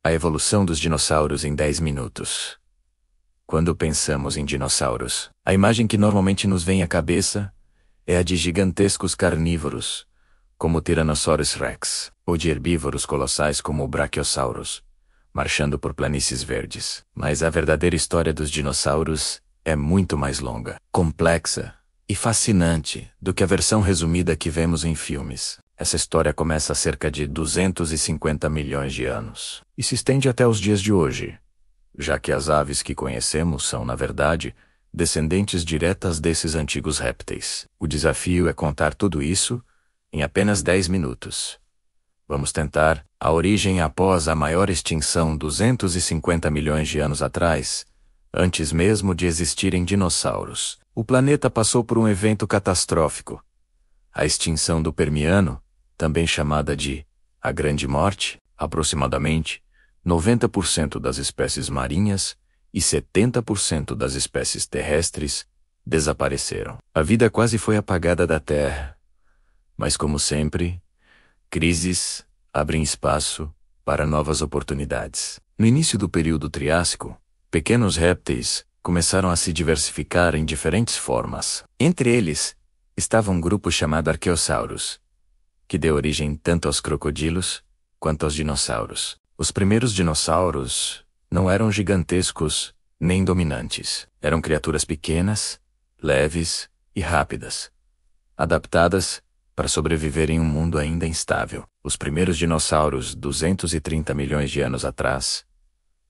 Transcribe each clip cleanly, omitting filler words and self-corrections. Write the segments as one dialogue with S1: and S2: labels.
S1: A evolução dos dinossauros em 10 minutos. Quando pensamos em dinossauros, a imagem que normalmente nos vem à cabeça é a de gigantescos carnívoros, como o Tyrannosaurus rex, ou de herbívoros colossais como o Brachiosaurus, marchando por planícies verdes. Mas a verdadeira história dos dinossauros é muito mais longa, complexa e fascinante do que a versão resumida que vemos em filmes. Essa história começa há cerca de 250 milhões de anos e se estende até os dias de hoje, já que as aves que conhecemos são, na verdade, descendentes diretas desses antigos répteis. O desafio é contar tudo isso em apenas 10 minutos. Vamos tentar. A origem após a maior extinção 250 milhões de anos atrás, antes mesmo de existirem dinossauros. O planeta passou por um evento catastrófico. A extinção do Permiano, também chamada de a Grande Morte, aproximadamente 90% das espécies marinhas e 70% das espécies terrestres desapareceram. A vida quase foi apagada da Terra. Mas, como sempre, crises abrem espaço para novas oportunidades. No início do período Triássico, pequenos répteis começaram a se diversificar em diferentes formas. Entre eles, estava um grupo chamado Arqueossauros, que deu origem tanto aos crocodilos quanto aos dinossauros. Os primeiros dinossauros não eram gigantescos nem dominantes. Eram criaturas pequenas, leves e rápidas, adaptadas para sobreviver em um mundo ainda instável. Os primeiros dinossauros, 230 milhões de anos atrás,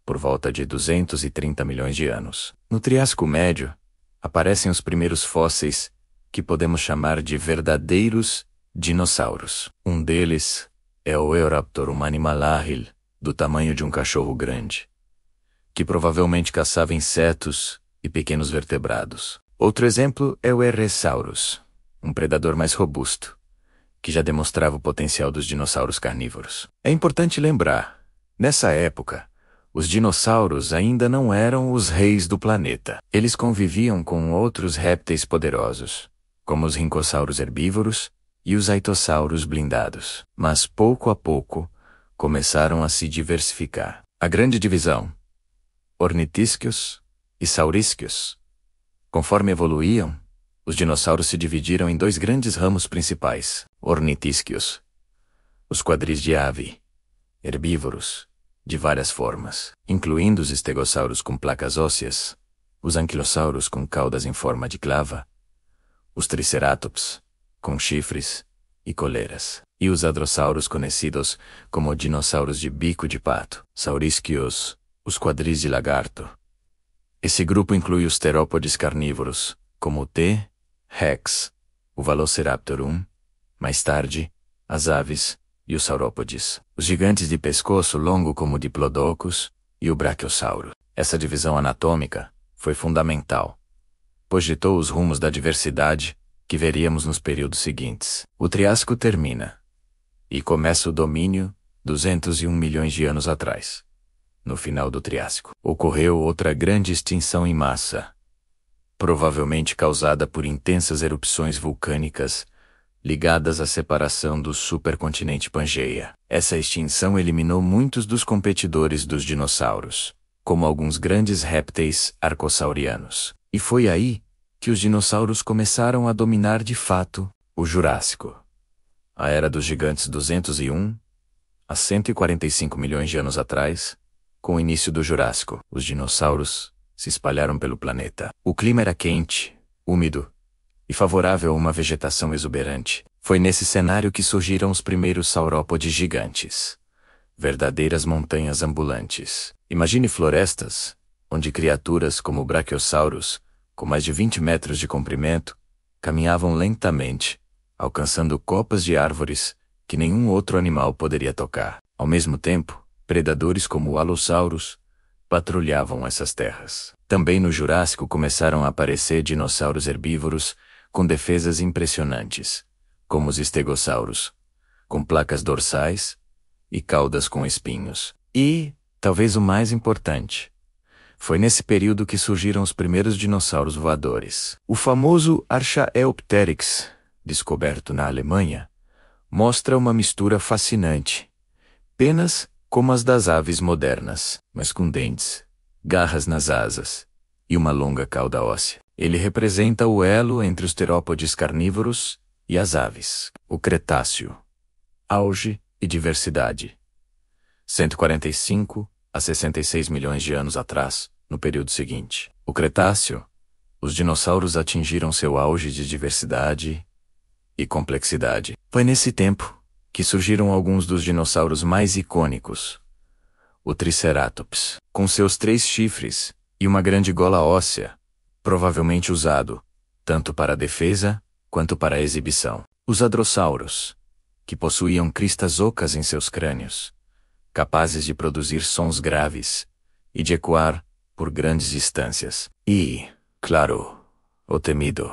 S1: por volta de 230 milhões de anos. No Triássico Médio, aparecem os primeiros fósseis que podemos chamar de verdadeiros dinossauros. Um deles é o Eoraptor, um animal ágil, do tamanho de um cachorro grande, que provavelmente caçava insetos e pequenos vertebrados. Outro exemplo é o Erresaurus, um predador mais robusto, que já demonstrava o potencial dos dinossauros carnívoros. É importante lembrar, nessa época, os dinossauros ainda não eram os reis do planeta. Eles conviviam com outros répteis poderosos, como os rincossauros herbívoros e os aitossauros blindados. Mas pouco a pouco, começaram a se diversificar. A grande divisão, ornitisquios e saurísquios. Conforme evoluíam, os dinossauros se dividiram em dois grandes ramos principais: ornitisquios, os quadris de ave, herbívoros, de várias formas, incluindo os estegossauros com placas ósseas, os anquilossauros com caudas em forma de clava, os triceratops, com chifres e coleiras, e os hadrossauros conhecidos como dinossauros de bico de pato, saurísquios, os quadris de lagarto. Esse grupo inclui os terópodes carnívoros, como o T. rex, o Velociraptor, mais tarde, as aves e os saurópodes, os gigantes de pescoço longo como o Diplodocus e o Brachiosauro. Essa divisão anatômica foi fundamental, pois ditou os rumos da diversidade que veríamos nos períodos seguintes. O Triássico termina e começa o domínio 201 milhões de anos atrás. No final do Triássico, ocorreu outra grande extinção em massa, provavelmente causada por intensas erupções vulcânicas ligadas à separação do supercontinente Pangeia. Essa extinção eliminou muitos dos competidores dos dinossauros, como alguns grandes répteis arcossaurianos. E foi aí que os dinossauros começaram a dominar de fato o Jurássico. A Era dos Gigantes 201, há 145 milhões de anos atrás, com o início do Jurássico, os dinossauros se espalharam pelo planeta. O clima era quente, úmido e favorável a uma vegetação exuberante. Foi nesse cenário que surgiram os primeiros saurópodes gigantes, verdadeiras montanhas ambulantes. Imagine florestas, onde criaturas como o Brachiosaurus, com mais de 20 metros de comprimento, caminhavam lentamente, alcançando copas de árvores que nenhum outro animal poderia tocar. Ao mesmo tempo, predadores como o Allosaurus patrulhavam essas terras. Também no Jurássico começaram a aparecer dinossauros herbívoros com defesas impressionantes, como os estegossauros, com placas dorsais e caudas com espinhos. E, talvez o mais importante, foi nesse período que surgiram os primeiros dinossauros voadores. O famoso Archaeopteryx, descoberto na Alemanha, mostra uma mistura fascinante: penas como as das aves modernas, mas com dentes, garras nas asas e uma longa cauda óssea. Ele representa o elo entre os terópodes carnívoros e as aves. O Cretáceo. Auge e diversidade. 145 a 66 milhões de anos atrás, no período seguinte. O Cretáceo. Os dinossauros atingiram seu auge de diversidade e complexidade. Foi nesse tempo que surgiram alguns dos dinossauros mais icônicos. O Triceratops, com seus 3 chifres e uma grande gola óssea, provavelmente usado tanto para defesa quanto para exibição. Os hadrossauros, que possuíam cristas ocas em seus crânios, capazes de produzir sons graves e de ecoar por grandes distâncias. E, claro, o temido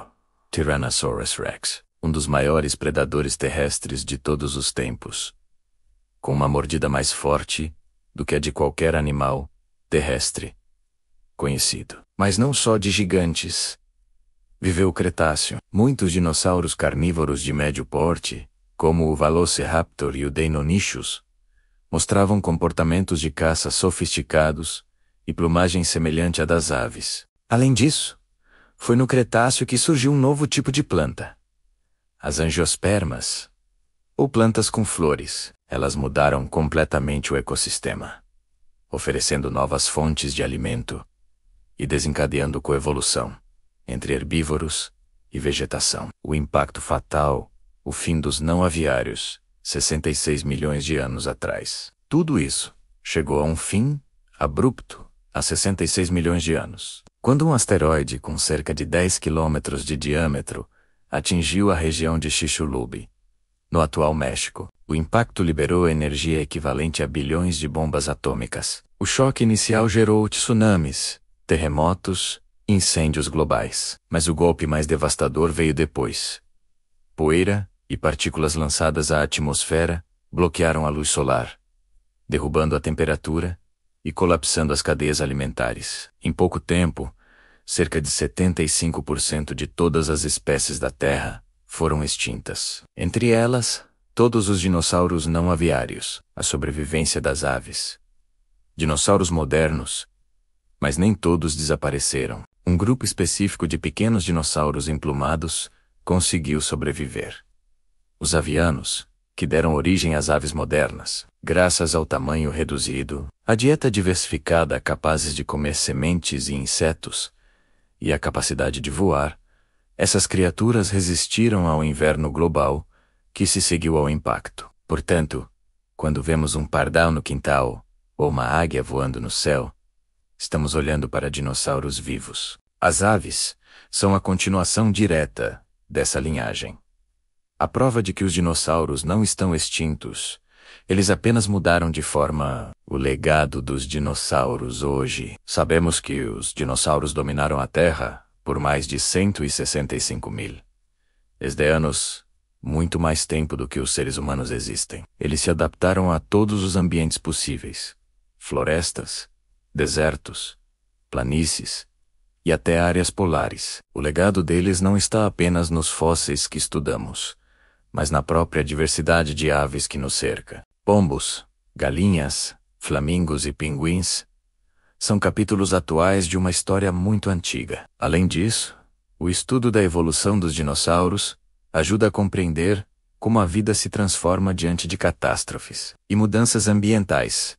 S1: Tyrannosaurus Rex, um dos maiores predadores terrestres de todos os tempos, com uma mordida mais forte do que a de qualquer animal terrestre conhecido. Mas não só de gigantes viveu o Cretáceo. Muitos dinossauros carnívoros de médio porte, como o Velociraptor e o Deinonychus, mostravam comportamentos de caça sofisticados e plumagem semelhante à das aves. Além disso, foi no Cretáceo que surgiu um novo tipo de planta, as angiospermas, ou plantas com flores. Elas mudaram completamente o ecossistema, oferecendo novas fontes de alimento e desencadeando coevolução entre herbívoros e vegetação. O impacto fatal, o fim dos não-aviários, 66 milhões de anos atrás. Tudo isso chegou a um fim abrupto há 66 milhões de anos, quando um asteroide com cerca de 10 quilômetros de diâmetro atingiu a região de Chicxulub, no atual México. O impacto liberou energia equivalente a bilhões de bombas atômicas. O choque inicial gerou tsunamis, terremotos e incêndios globais. Mas o golpe mais devastador veio depois. Poeira e partículas lançadas à atmosfera bloquearam a luz solar, derrubando a temperatura e colapsando as cadeias alimentares. Em pouco tempo, cerca de 75% de todas as espécies da Terra foram extintas. Entre elas, todos os dinossauros não aviários, a sobrevivência das aves. Dinossauros modernos, mas nem todos desapareceram. Um grupo específico de pequenos dinossauros emplumados conseguiu sobreviver. Os avianos, que deram origem às aves modernas, graças ao tamanho reduzido, a dieta diversificada capazes de comer sementes e insetos, e a capacidade de voar, essas criaturas resistiram ao inverno global que se seguiu ao impacto. Portanto, quando vemos um pardal no quintal ou uma águia voando no céu, estamos olhando para dinossauros vivos. As aves são a continuação direta dessa linhagem. A prova de que os dinossauros não estão extintos, eles apenas mudaram de forma. O legado dos dinossauros hoje. Sabemos que os dinossauros dominaram a Terra por mais de 165 mil. Desde anos, muito mais tempo do que os seres humanos existem. Eles se adaptaram a todos os ambientes possíveis: florestas, desertos, planícies e até áreas polares. O legado deles não está apenas nos fósseis que estudamos, mas na própria diversidade de aves que nos cerca. Pombos, galinhas, flamingos e pinguins são capítulos atuais de uma história muito antiga. Além disso, o estudo da evolução dos dinossauros ajuda a compreender como a vida se transforma diante de catástrofes e mudanças ambientais.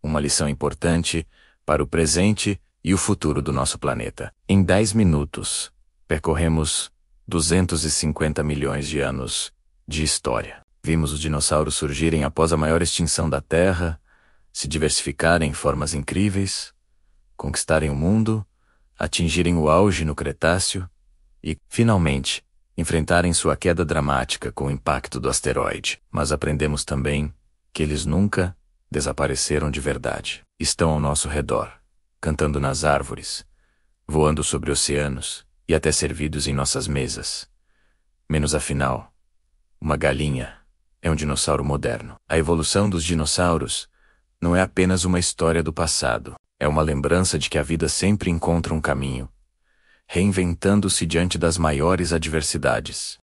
S1: Uma lição importante para o presente e o futuro do nosso planeta. Em 10 minutos, percorremos 250 milhões de anos de história. Vimos os dinossauros surgirem após a maior extinção da Terra, se diversificarem em formas incríveis, conquistarem o mundo, atingirem o auge no Cretáceo e, finalmente, enfrentarem sua queda dramática com o impacto do asteroide. Mas aprendemos também que eles nunca desapareceram de verdade. Estão ao nosso redor, cantando nas árvores, voando sobre oceanos e até servidos em nossas mesas. Menos afinal, uma galinha é um dinossauro moderno. A evolução dos dinossauros não é apenas uma história do passado, é uma lembrança de que a vida sempre encontra um caminho, reinventando-se diante das maiores adversidades.